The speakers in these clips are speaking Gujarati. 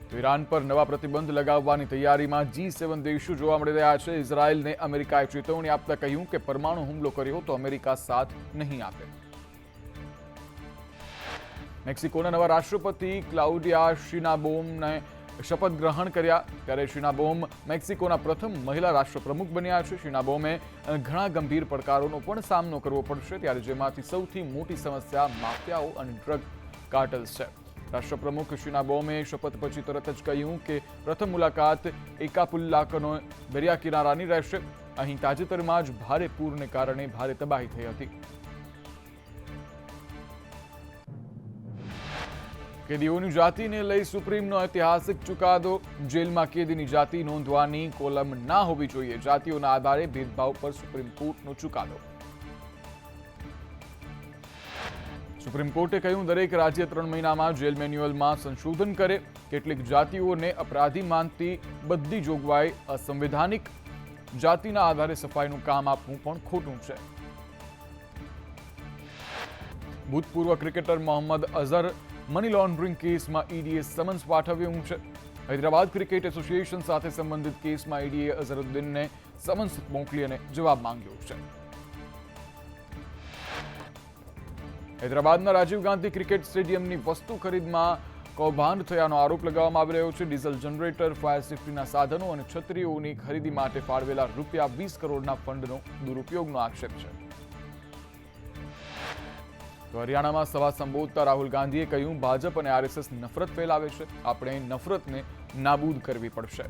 તો ઈરાન પર નવા પ્રતિબંધ લગાવવાની તૈયારીમાં G7 દેશો જોવા મળી રહ્યા છે. ઇઝરાયલને અમેરિકાએ ચેતવણી આપતા કહ્યું કે પરમાણુ હુમલો કર્યો તો અમેરિકા સાથ નહીં આપે. મેક્સિકોના નવા રાષ્ટ્રપતિ ક્લાઉડિયા શિનાબોમને શપથ ગ્રહણ કર્યા. ત્યારે શિનાબોમ મેક્સિકોના પ્રથમ મહિલા રાષ્ટ્રપ્રમુખ બન્યા છે. શિનાબોમે ઘણા ગંભીર પડકારોનો પણ સામનો કરવો પડશે, ત્યારે જેમાંથી સૌથી મોટી સમસ્યા માફિયાઓ અને ડ્રગ કાર્ટલ્સ છે. રાષ્ટ્રપ્રમુખ શિનાબોમે શપથ પછી તરત જ કહ્યું કે પ્રથમ મુલાકાત એકાપુલ્લાકનો દરિયા કિનારાની રહેશે. અહીં તાજેતરમાં જ ભારે પૂરને કારણે ભારે તબાહી થઈ હતી. કેદીઓની જાતિને લઈ સુપ્રીમનો ઐતિહાસિક ચુકાદો. જેલમાં કેદીની જાતિ નોંધવાની કોલમ ના હોવી જોઈએ. જાતિઓના આધારે ભેદભાવ પર સુપ્રીમ કોર્ટનો ચુકાદો. સુપ્રીમ કોર્ટે કહ્યું દરેક રાજ્ય 3 મહિનામાં જેલ મેન્યુઅલમાં સંશોધન કરે. કેટલીક જાતિઓને અપરાધી માનતી બધી જોગવાઈ અસંવૈધાનિક. જાતિના આધારે સફાઈનું કામ આપવું પણ ખોટું છે. ભૂતપૂર્વ cricketer Mohammad Azhar money laundering કેસમાં ઈડીએ સમન્સ પાઠવ્યું છે. હૈદરાબાદ ક્રિકેટ એસોસિએશન સાથે સંબંધિત કેસમાં ઈડીએ અઝહરુદ્દીનને સમન્સ મોકલી અને જવાબ માંગ્યો છે. હૈદરાબાદના રાજીવ ગાંધી ક્રિકેટ સ્ટેડિયમની વસ્તુ ખરીદમાં કૌભાંડ થયાનો આરોપ લગાવવામાં આવી રહ્યો છે. ડીઝલ જનરેટર, ફાયર સેફ્ટીના સાધનો અને છત્રીઓની ખરીદી માટે ફાળવેલા ₹20 કરોડના ફંડનો દુરુપયોગનો આક્ષેપ છે. તો હરિયાણામાં સભા સંબોધતા રાહુલ ગાંધીએ કહ્યું ભાજપ અને આરએસએસ નફરત ફેલાવે છે. આપણે નફરતને નાબૂદ કરવી પડશે.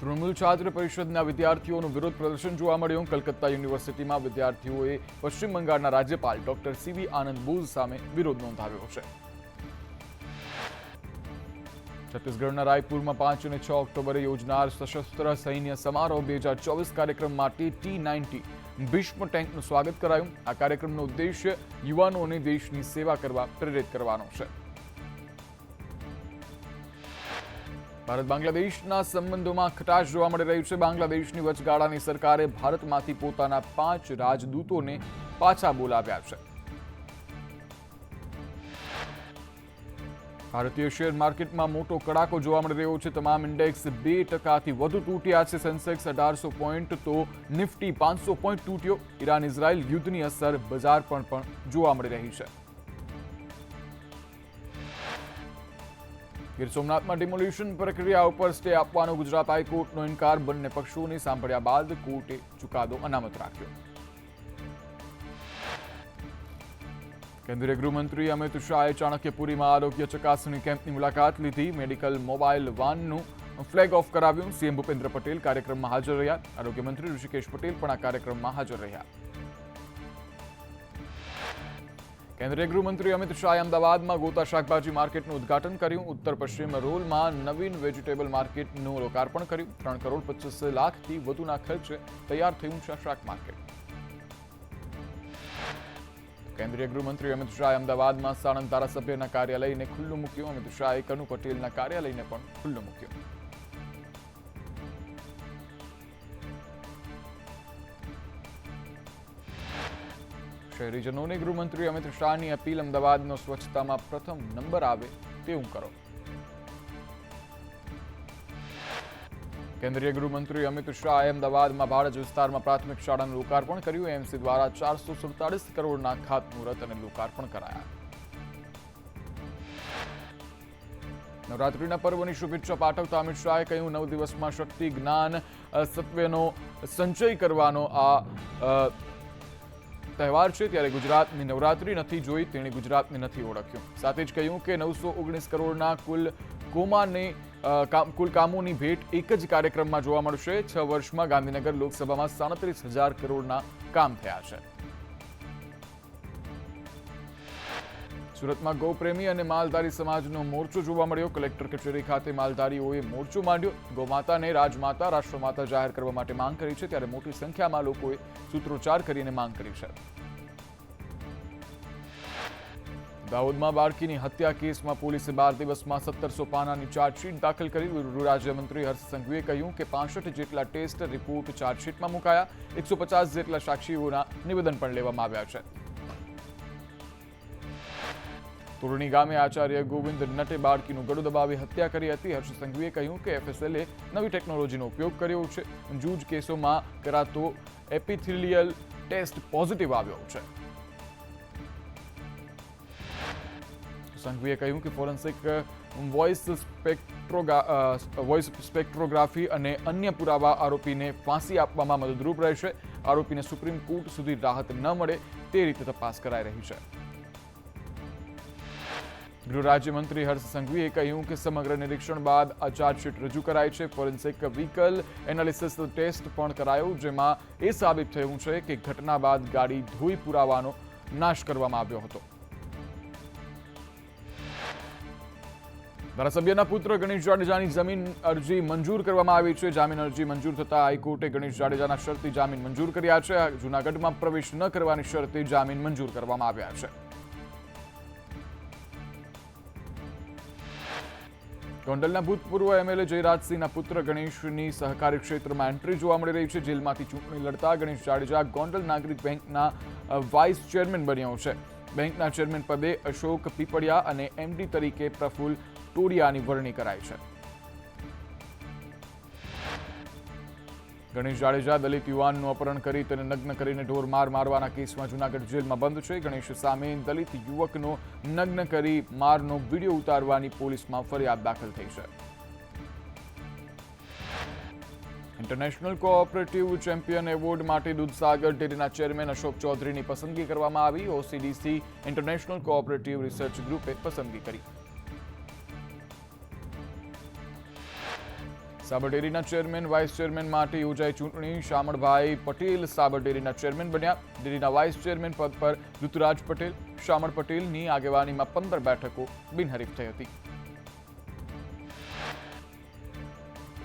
તૃણમૂલ છાત્ર પરિષદના વિદ્યાર્થીઓનું વિરોધ પ્રદર્શન જોવા મળ્યું. કલકત્તા યુનિવર્સિટીમાં વિદ્યાર્થીઓએ પશ્ચિમ બંગાળના રાજ્યપાલ ડોક્ટર સીવી આનંદ બોઝ સામે વિરોધ નોંધાવ્યો છે. છત્તીસગઢના રાયપુરમાં 5 અને 6 ઓક્ટોબરે યોજનાર સશસ્ત્ર સૈન્ય સમારોહ 2024 કાર્યક્રમ માટે T-90 ભીષ્મ ટેન્કનું સ્વાગત કરાયું. આ કાર્યક્રમનો ઉદ્દેશ્ય યુવાનોને દેશની સેવા કરવા પ્રેરિત કરવાનો છે. ભારત બાંગ્લાદેશના સંબંધોમાં ખટાશ જોવા મળી રહી છે. બાંગ્લાદેશની વચગાળાની સરકારે ભારતમાંથી પોતાના 5 રાજદૂતોને પાછા બોલાવ્યા છે. ભારતીય શેર માર્કેટમાં મોટો કડાકો જોવા મળી રહ્યો છે. તમામ ઇન્ડેક્સ 2% વધુ તૂટ્યા છે. સેન્સેક્સ 1800 પોઈન્ટ તો નિફ્ટી 500 પોઈન્ટ તૂટ્યો. ઈરાન ઇઝરાયલ યુદ્ધની અસર બજાર પર પણ જોવા મળી રહી છે. ગીર સોમનાથમાં ડિમોલિશન પ્રક્રિયા ઉપર સ્ટે આપવાનો ગુજરાત હાઈકોર્ટનો ઇનકાર. બંને પક્ષોને સાંભળ્યા બાદ કોર્ટે ચુકાદો અનામત રાખ્યો. કેન્દ્રીય ગૃહમંત્રી અમિત શાહે ચાણક્યપુરીમાં આરોગ્ય ચકાસણી કેમ્પની મુલાકાત લીધી. મેડિકલ મોબાઈલ વાનનું ફ્લેગ ઓફ કરાવ્યું. સીએમ ભૂપેન્દ્ર પટેલ કાર્યક્રમમાં હાજર રહ્યા. આરોગ્ય મંત્રી ઋષિકેશ પટેલ પણ આ કાર્યક્રમમાં હાજર રહ્યા. કેન્દ્રીય ગૃહમંત્રી અમિત શાહે અમદાવાદમાં ગોતા શાકભાજી માર્કેટનું ઉદ્ઘાટન કર્યું. ઉત્તર પશ્ચિમ રોલમાં નવીન વેજીટેબલ માર્કેટનું લોકાર્પણ કર્યું. 3 કરોડ 25 લાખથી વધુના ખર્ચે તૈયાર થયું છે શાક માર્કેટ. કેન્દ્રીય ગૃહમંત્રી અમિત શાહે અમદાવાદમાં સાણંદ ધારાસભ્યના કાર્યાલયને ખુલ્લું મૂક્યું. અમિત શાહે કનુ પટેલના કાર્યાલયને પણ ખુલ્લું મૂક્યું. શહેરીજનોને ગૃહમંત્રી અમિત શાહની અપીલ. અમદાવાદનો સ્વચ્છતામાં પ્રથમ નંબર આવે તેવું કરો. કેન્દ્રીય ગૃહમંત્રી અમિત શાહે અમદાવાદમાં ભાડજ વિસ્તારમાં પ્રાથમિક શાળાનું લોકાર્પણ કર્યું. એએમસી દ્વારા 447 કરોડના ખાતમુહૂર્ત અને લોકાર્પણ કરાયા. નવરાત્રિના પર્વની શુભેચ્છા પાઠવતા અમિત શાહે કહ્યું 9 દિવસમાં શક્તિ, જ્ઞાન, સત્વનો સંચય કરવાનો આ તહેવાર છે. ત્યારે ગુજરાતની નવરાત્રિ નથી જોઈ તેણે ગુજરાતને નથી ઓળખ્યું. સાથે જ કહ્યું કે 919 કરોડના કુલ કામોની ભેટ એક જ કાર્યક્રમમાં જોવા મળશે. 6 વર્ષમાં ગાંધીનગર લોકસભામાં 37,000 કરોડના કામ થયા છે. સુરતમાં ગૌપ્રેમી અને માલધારી સમાજનો મોરચો જોવા મળ્યો. કલેક્ટર કચેરી ખાતે માલધારીઓએ મોરચો માંડ્યો. ગૌમાતાને રાજમાતા, રાષ્ટ્રમાતા જાહેર કરવા માટે માંગ કરી છે. ત્યારે મોટી સંખ્યામાં લોકોએ સૂત્રોચ્ચાર કરીને માંગ કરી છે. દાહોદમાં બાળકીની હત્યા કેસમાં પોલીસે 12 દિવસમાં 1700 પાનાની ચાર્જશીટ દાખલ કરી. ગૃહ રાજ્યમંત્રી હર્ષ સંઘવીએ કહ્યું કે 65 જેટલા ટેસ્ટ રિપોર્ટ ચાર્જશીટમાં મુકાયા. 150 જેટલા સાક્ષીઓના નિવેદન પણ લેવામાં આવ્યા છે. તોરણી ગામે આચાર્ય ગોવિંદ નટે બાળકીનું ગળું દબાવી હત્યા કરી હતી. હર્ષ સંઘવીએ કહ્યું કે FSLએ નવી ટેકનોલોજીનો ઉપયોગ કર્યો છે. જૂજ કેસોમાં કરાતો એપિથેલિયલ ટેસ્ટ પોઝિટિવ આવ્યો છે. સંઘવીએ કહ્યું કે ફોરેન્સિક વોઇસ સ્પેક્ટ્રોગ્રાફી અને અન્ય પુરાવા આરોપીને ફાંસી આપવામાં મદદરૂપ રહેશે. આરોપીને સુપ્રીમ કોર્ટ સુધી રાહત ન મળે તે રીતે તપાસ કરાઈ રહી છે. ગૃહ રાજ્યમંત્રી હર્ષ સંઘવીએ કહ્યું કે સમગ્ર નિરીક્ષણ બાદ આ ચાર્જશીટ રજૂ કરાઈ છે. ફોરેન્સિક વ્હીકલ એનાલિસિસ ટેસ્ટ પણ કરાયો, જેમાં એ સાબિત થયું છે કે ઘટના બાદ ગાડી ધોઈ પુરાવાનો નાશ કરવામાં આવ્યો હતો. ધારાસભ્યના પુત્ર ગણેશ જાડેજાની જમીન અરજી મંજૂર કરવામાં આવી છે. જામીન અરજી મંજૂર થતા હાઈકોર્ટે ગણેશ જાડેજાના શરતી જામીન મંજૂર કર્યા છે. જૂનાગઢમાં પ્રવેશ ન કરવાની શરતે જામીન મંજૂર કરવામાં આવ્યા છે. ગોંડલના ભૂતપૂર્વ MLA જયરાજસિંહના પુત્ર ગણેશની સહકારી ક્ષેત્રમાં એન્ટ્રી જોવા મળી રહી છે. જેલમાંથી ચૂંટણી લડતા ગણેશ જાડેજા ગોંડલ નાગરિક બેંકના વાઇસ ચેરમેન બન્યો છે. બેંકના ચેરમેન પદે અશોક પીપળિયા અને MD તરીકે પ્રફુલ્લ ટોડિયાની વરણી કરાઈ છે. ગણેશ જાડેજા દલિત યુવાનનું અપહરણ કરી તેને નગ્ન કરીને ઢોર મારવાના કેસમાં જૂનાગઢ જેલમાં બંધ છે. ગણેશ સામે દલિત યુવકનો નગ્ન કરી મારનો વિડીયો ઉતારવાની પોલીસમાં ફરિયાદ દાખલ થઈ છે. ઇન્ટરનેશનલ કોઓપરેટિવ ચેમ્પિયન એવોર્ડ માટે દૂધસાગર ડેરીના ચેરમેન અશોક ચૌધરીની પસંદગી કરવામાં આવી. OCDC ઇન્ટરનેશનલ કોઓપરેટિવ રિસર્ચ ગ્રુપે પસંદગી કરી. સાબર ડેરીના ચેરમેન વાઇસ ચેરમેન માટે યોજાઈ ચૂંટણી. શામળભાઈ પટેલ સાબર ડેરીના ચેરમેન બન્યા. ડેરીના વાઇસ ચેરમેન પદ પર ઋતુરાજ પટેલ, શામળ પટેલની આગેવાનીમાં 15 બેઠકો બિનહરીફ થઈ હતી.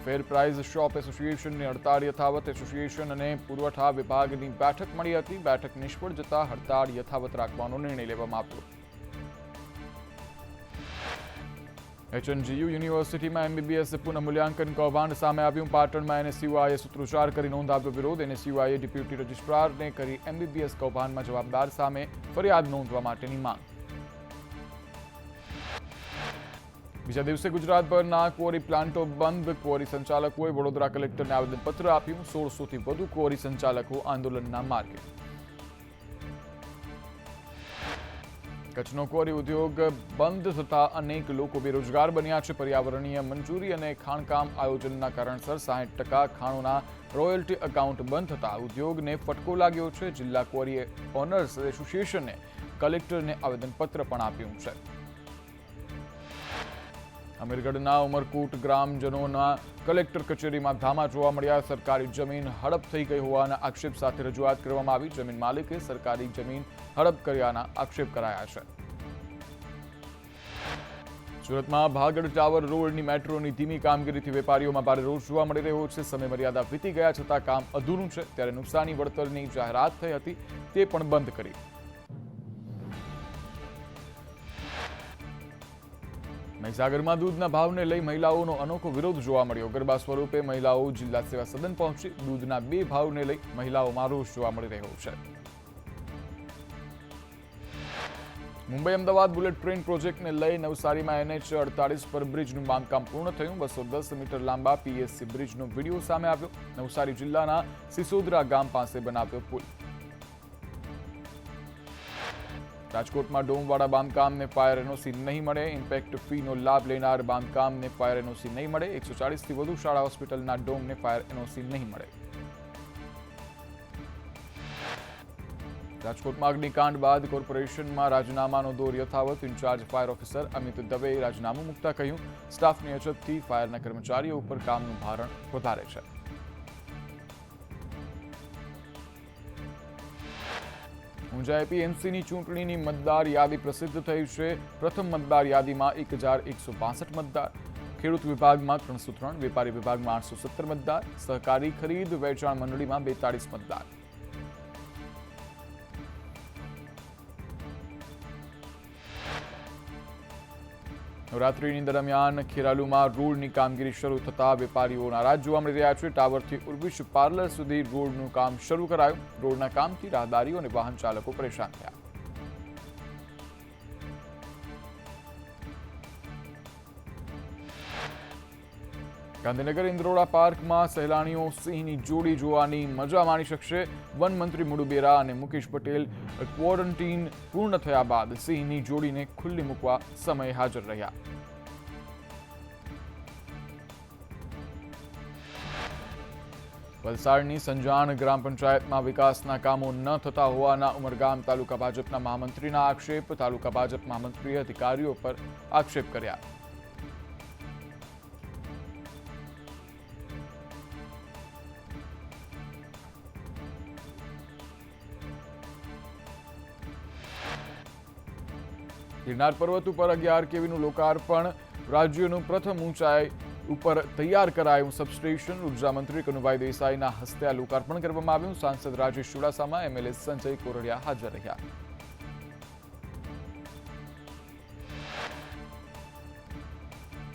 ફેર પ્રાઇઝ શોપ એસોસિએશનની હડતાળ યથાવત. એસોસિએશન અને પુરવઠા વિભાગની બેઠક મળી હતી. બેઠક નિષ્ફળ જતા હડતાળ યથાવત રાખવાનો નિર્ણય લેવામાં આવ્યો. HNGU યુનિવર્સિટીમાં MBBS પુનઃમૂલ્યાંકન કૌભાંડ સામે આવ્યું. પાટણમાં NSUIએ સૂત્રોચ્ચાર કરી નોંધાવ્યો વિરોધ. NSUIએ ડેપ્યુટી રજિસ્ટ્રારને કરી MBBS કૌભાંડમાં જવાબદાર સામે ફરિયાદ નોંધવા માટેની માંગ. બીજા દિવસે ગુજરાતભરના ક્વોરી પ્લાન્ટો બંધ. ક્વોરી સંચાલકોએ વડોદરા કલેક્ટરને આવેદનપત્ર આપ્યું. 1600થી વધુ ક્વોરી સંચાલકો આંદોલનના માર્ગે. કચ્છનો ક્વોરી ઉદ્યોગ બંધ થતા અનેક લોકો બેરોજગાર બન્યા છે. પર્યાવરણીય મંજૂરી અને ખાણકામ આયોજનના કારણસર 60% ખાણોના રોયલ્ટી એકાઉન્ટ બંધ થતા ઉદ્યોગને ફટકો લાગ્યો છે. જિલ્લા ક્વોરી ઓનર્સ એસોસિએશને કલેક્ટરને આવેદનપત્ર પણ આપ્યું છે. અમીરગઢના ઉમરકુટ ગ્રામજનોના કલેક્ટર કચેરીમાં ધામા જોવા મળ્યા. સરકારી જમીન હડપ થઈ ગઈ હોવાના આક્ષેપ સાથે રજૂઆત કરવામાં આવી. જમીન માલિકે સરકારી જમીન હડપ કર્યાના આક્ષેપ કરાયા છે. સુરતમાં ભાગડ ટાવર રોડની મેટ્રોની ધીમી કામગીરીથી વેપારીઓમાં ભારે રોષ જોવા મળી રહ્યો છે. સમય મર્યાદા વીતી ગયા છતાં કામ અધૂરું છે. ત્યારે નુકસાની વળતરની જાહેરાત થઈ હતી તે પણ બંધ કરી. મહીસાગરમાં દૂધના ભાવને લઈ મહિલાઓનો અનોખો વિરોધ જોવા મળ્યો. ગરબા સ્વરૂપે મહિલાઓ જિલ્લા સેવા સદન પહોંચી. દૂધના 2 ભાવને લઈ મહિલાઓમાં રોષ જોવા મળી રહ્યો છે. મુંબઈ અમદાવાદ બુલેટ ટ્રેન પ્રોજેક્ટને લઈ નવસારીમાં NH48 પર બ્રિજનું બાંધકામ પૂર્ણ થયું. 210 મીટર લાંબા PSC બ્રિજનો વિડીયો સામે આવ્યો. નવસારી જિલ્લાના સિસોદરા ગામ પાસે બનાવ્યો પુલ. રાજકોટમાં ડોમવાળા બાંધકામને ફાયર NOC નહીં મળે. ઇમ્પેક્ટ ફીનો લાભ લેનાર બાંધકામને ફાયર NOC નહીં મળે. 140થી વધુ શાળા હોસ્પિટલના ડોમને ફાયર NOC નહીં મળે. રાજકોટમાં અગ્નિકાંડ બાદ કોર્પોરેશનમાં રાજીનામાનો દોર યથાવત. ઇન્ચાર્જ ફાયર ઓફિસર અમિત દવેએ રાજીનામું મૂકતા કહ્યું, સ્ટાફની અછતથી ફાયરના કર્મચારીઓ ઉપર કામનું ભારણ વધારે છે. ઊંઝા APMCની ચૂંટણીની મતદાર યાદી પ્રસિદ્ધ થઈ છે. પ્રથમ મતદાર યાદીમાં 1162 મતદાર. ખેડૂત વિભાગમાં 303, વેપારી વિભાગમાં 817 મતદાર. સહકારી ખરીદ વેચાણ મંડળીમાં 42 મતદાર. નવરાત્રીની દરમિયાન ખેરાલુમાં રોડની કામગીરી શરૂ થતા વેપારીઓ નારાજ જોવા મળી રહ્યા છે. ટાવરથી ઉર્વિશ પાર્લર સુધી રોડનું કામ શરૂ કરાયું. રોડના કામથી રાહદારીઓ અને વાહન ચાલકો પરેશાન થયા. ગાંધીનગર ઇન્દ્રોડા પાર્કમાં સહેલાણીઓ સિંહની જોડી જોવાની મજા માણી શકશે. વન મંત્રી મુડુ બેરા અને મુકેશ પટેલ ક્વોરન્ટીન પૂર્ણ થયા બાદ સિંહની જોડીને ખુલ્લી મૂકવા સમયે હાજર રહ્યા. વલસાડની સંજાણ ગ્રામ પંચાયતમાં વિકાસના કામો ન થતા હોવાના ઉમરગામ તાલુકા ભાજપના મહામંત્રીના આક્ષેપ. તાલુકા ભાજપ મહામંત્રીએ અધિકારીઓ પર આક્ષેપ કર્યા. ગિરનાર પર્વત ઉપર 11 કેવીનું લોકાર્પણ. રાજ્યનું પ્રથમ ઊંચાઈ ઉપર તૈયાર કરાયું સબસ્ટેશન. ઉર્જા મંત્રી કનુભાઈ દેસાઈના હસ્તે આ લોકાર્પણ કરવામાં આવ્યું. સાંસદ રાજેશ ચુડાસમા, એમએલએ સંજય કોરડિયા હાજર રહ્યા.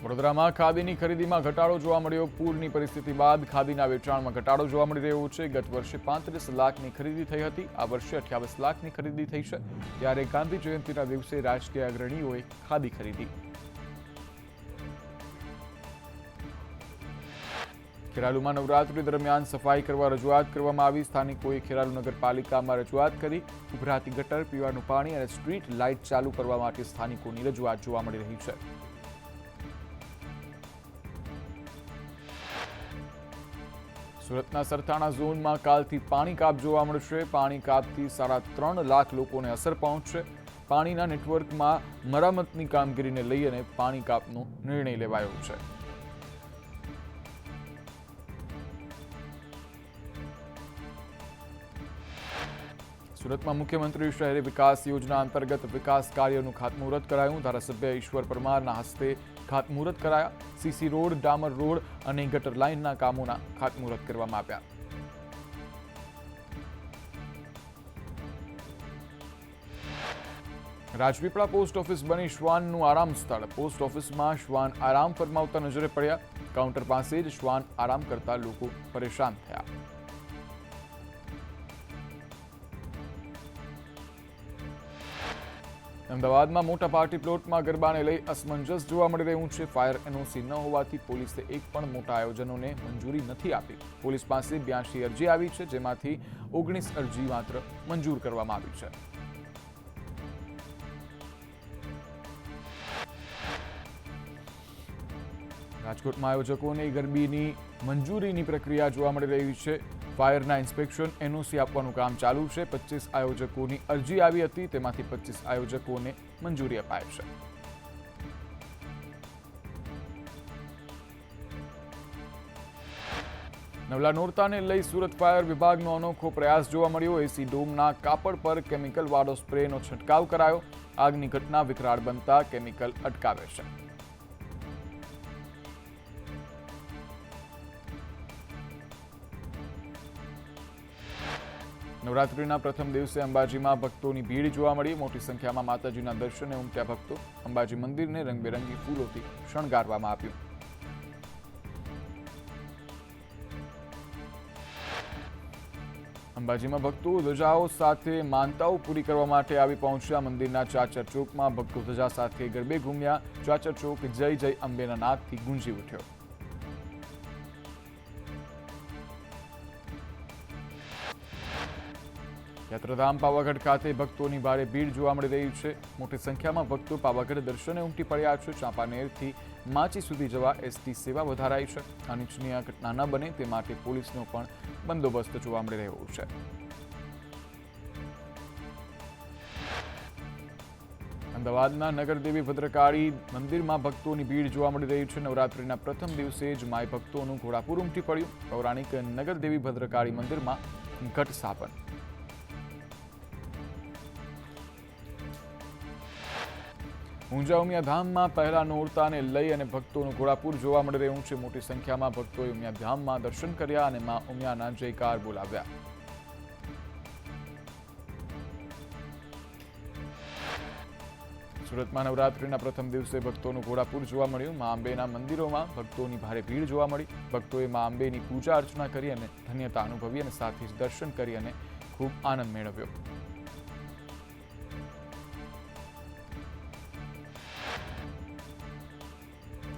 વડોદરામાં ખાદીની ખરીદીમાં ઘટાડો જોવા મળ્યો. પૂરની પરિસ્થિતિ બાદ ખાદીના વેચાણમાં ઘટાડો જોવા મળી રહ્યો છે. ગત વર્ષે 35 લાખની ખરીદી થઈ હતી. આ વર્ષે 28 લાખની ખરીદી થઈ છે. ત્યારે ગાંધી જયંતિના દિવસે રાજકીય અગ્રણીઓએ ખાદી ખરીદી. ખેરાલુમાં નવરાત્રી દરમિયાન સફાઈ કરવા રજૂઆત કરવામાં આવી. સ્થાનિકોએ ખેરાલુ નગરપાલિકામાં રજૂઆત કરી. ઉભરાતી ગટર, પીવાનું પાણી અને સ્ટ્રીટ લાઇટ ચાલુ કરવા માટે સ્થાનિકોની રજૂઆત જોવા મળી રહી છે. સુરતના સરથાણા ઝોનમાં કાલથી પાણી કાપ જોવા મળશે. પાણી કાપથી 3.5 લાખ લોકોને અસર પહોંચશે. પાણીના નેટવર્કમાં મરામતની કામગીરીને લઈને પાણી કાપનો નિર્ણય લેવાયો છે. સુરતમાં મુખ્યમંત્રી શહેરી વિકાસ યોજના અંતર્ગત વિકાસ કાર્યનું ખાતમુહૂર્ત કરાયું. ધારાસભ્ય ઈશ્વર પરમારના હસ્તે ખાતમુહૂર્ત કરાયા. સીસી રોડ, ડામર રોડ અને ગટર લાઇનના કામોના ખાતમુહૂર્ત કરવામાં આવ્યા. રાજપીપળા પોસ્ટ ઓફિસ બની શ્વાનનું આરામ સ્થળ. પોસ્ટ ઓફિસમાં શ્વાન આરામ ફરમાવતા નજરે પડ્યા. કાઉન્ટર પાસે જ શ્વાન આરામ કરતા લોકો પરેશાન થયા. અમદાવાદમાં મોટા પાર્ટી પ્લોટમાં ગરબાને લઈ અસમંજસ જોવા મળી રહ્યું છે. ફાયર એનઓસી ન હોવાથી પોલીસે એક પણ મોટા આયોજનોને મંજૂરી નથી આપી. પોલીસ પાસે 82 અરજી આવી છે, જેમાંથી 19 અરજી માત્ર મંજૂર કરવામાં આવી છે. રાજકોટમાં આયોજકોને ગરબીની મંજૂરીની પ્રક્રિયા જોવા મળી રહી છે. ફાયરના ઇન્સ્પેક્શન, એનઓસી આપવાનું કામ ચાલુ છે. 25 આયોજકોની અરજી આવી હતી, તેમાંથી 25 આયોજકોને મંજૂરી અપાઈ છે. નવલા નોરતાને લઈ સુરત ફાયર વિભાગનો અનોખો પ્રયાસ જોવા મળ્યો. એસી ડોમના કાપડ પર કેમિકલવાળો સ્પ્રેનો છંટકાવ કરાયો. આગની ઘટના વિકરાળ બનતા કેમિકલ અટકાવે છે. નવરાત્રિના પ્રથમ દિવસે અંબાજીમાં ભક્તોની ભીડ જોવા મળી. મોટી સંખ્યામાં માતાજીના દર્શને ઉમટ્યા ભક્તો. અંબાજી મંદિરને રંગબેરંગી ફૂલોથી શણગારવામાં આવ્યું. અંબાજીમાં ભક્તો ધજાઓ સાથે માનતાઓ પૂરી કરવા માટે આવી પહોંચ્યા. મંદિરના ચાચર ચોકમાં ભક્તો ધજા સાથે ગરબે ઘૂમ્યા. ચાચર ચોક જય જય અંબેના નાદથી ગુંજી ઉઠ્યો. યાત્રાધામ પાવાગઢ ખાતે ભક્તોની ભારે ભીડ જોવા મળી રહી છે. મોટી સંખ્યામાં ભક્તો પાવાગઢ દર્શને ઉમટી પડ્યા છે. ચાંપાનેરથી માચી સુધી જવા એસટી સેવા વધારાઈ છે. અનિચ્છનીય ઘટના ન બને તે માટે પોલીસનો પણ બંદોબસ્ત જોવા મળી રહ્યો છે. અમદાવાદના નગરદેવી ભદ્રકાળી મંદિરમાં ભક્તોની ભીડ જોવા મળી રહી છે. નવરાત્રિના પ્રથમ દિવસે જ માય ભક્તોનું ઘોડાપુર ઉમટી પડ્યું. પૌરાણિક નગરદેવી ભદ્રકાળી મંદિરમાં ઘટ સ્થાપન. ઊંઝા ઉમિયા ધામમાં પહેલા નોરતાને લઈ અને ભક્તોનું ઘોડાપુર જોવા મળી રહ્યું છે. મોટી સંખ્યામાં ભક્તોએ ઉમિયા ધામમાં દર્શન કર્યા અને મા ઉમિયાના જયકાર બોલાવ્યા. સુરતમાં નવરાત્રિના પ્રથમ દિવસે ભક્તોનું ઘોડાપુર જોવા મળ્યું. મા અંબેના મંદિરોમાં ભક્તોની ભારે ભીડ જોવા મળી. ભક્તોએ મા અંબેની પૂજા અર્ચના કરી અને ધન્યતા અનુભવી અને સાથે જ દર્શન કરી અને ખૂબ આનંદ મેળવ્યો.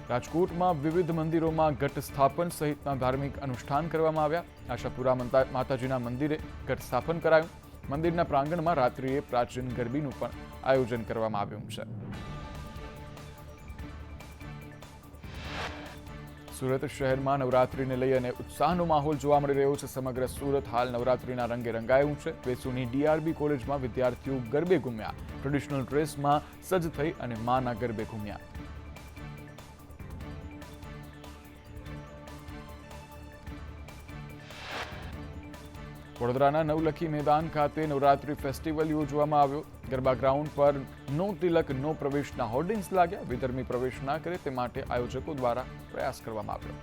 રાજકોટમાં વિવિધ મંદિરોમાં ઘટ સ્થાપન સહિતના ધાર્મિક અનુષ્ઠાન કરવામાં આવ્યા. આશાપુરા માતાજીના મંદિરે ઘટ સ્થાપન કરાયું. મંદિરના પ્રાંગણમાં રાત્રિએ પ્રાચીન ગરબીનું પણ આયોજન કરવામાં આવ્યું છે. સુરત શહેરમાં નવરાત્રિને લઈ અને ઉત્સાહનો માહોલ જોવા મળી રહ્યો છે. સમગ્ર સુરત હાલ નવરાત્રિના રંગે રંગાયું છે. વેસુની DRB કોલેજમાં વિદ્યાર્થીઓ ગરબે ઘૂમ્યા. ટ્રેડિશનલ ડ્રેસમાં સજ્જ થઈ અને માના ગરબે ઘૂમ્યા. વડોદરાના નવલખી મેદાન ખાતે નવરાત્રી ફેસ્ટિવલ યોજવામાં આવ્યો. ગરબા ગ્રાઉન્ડ પર નો તિલક નો પ્રવેશના હોર્ડિંગ્સ લાગ્યા. વિધર્મી પ્રવેશ ના કરે તે માટે આયોજકો દ્વારા પ્રયાસ કરવામાં આવ્યો.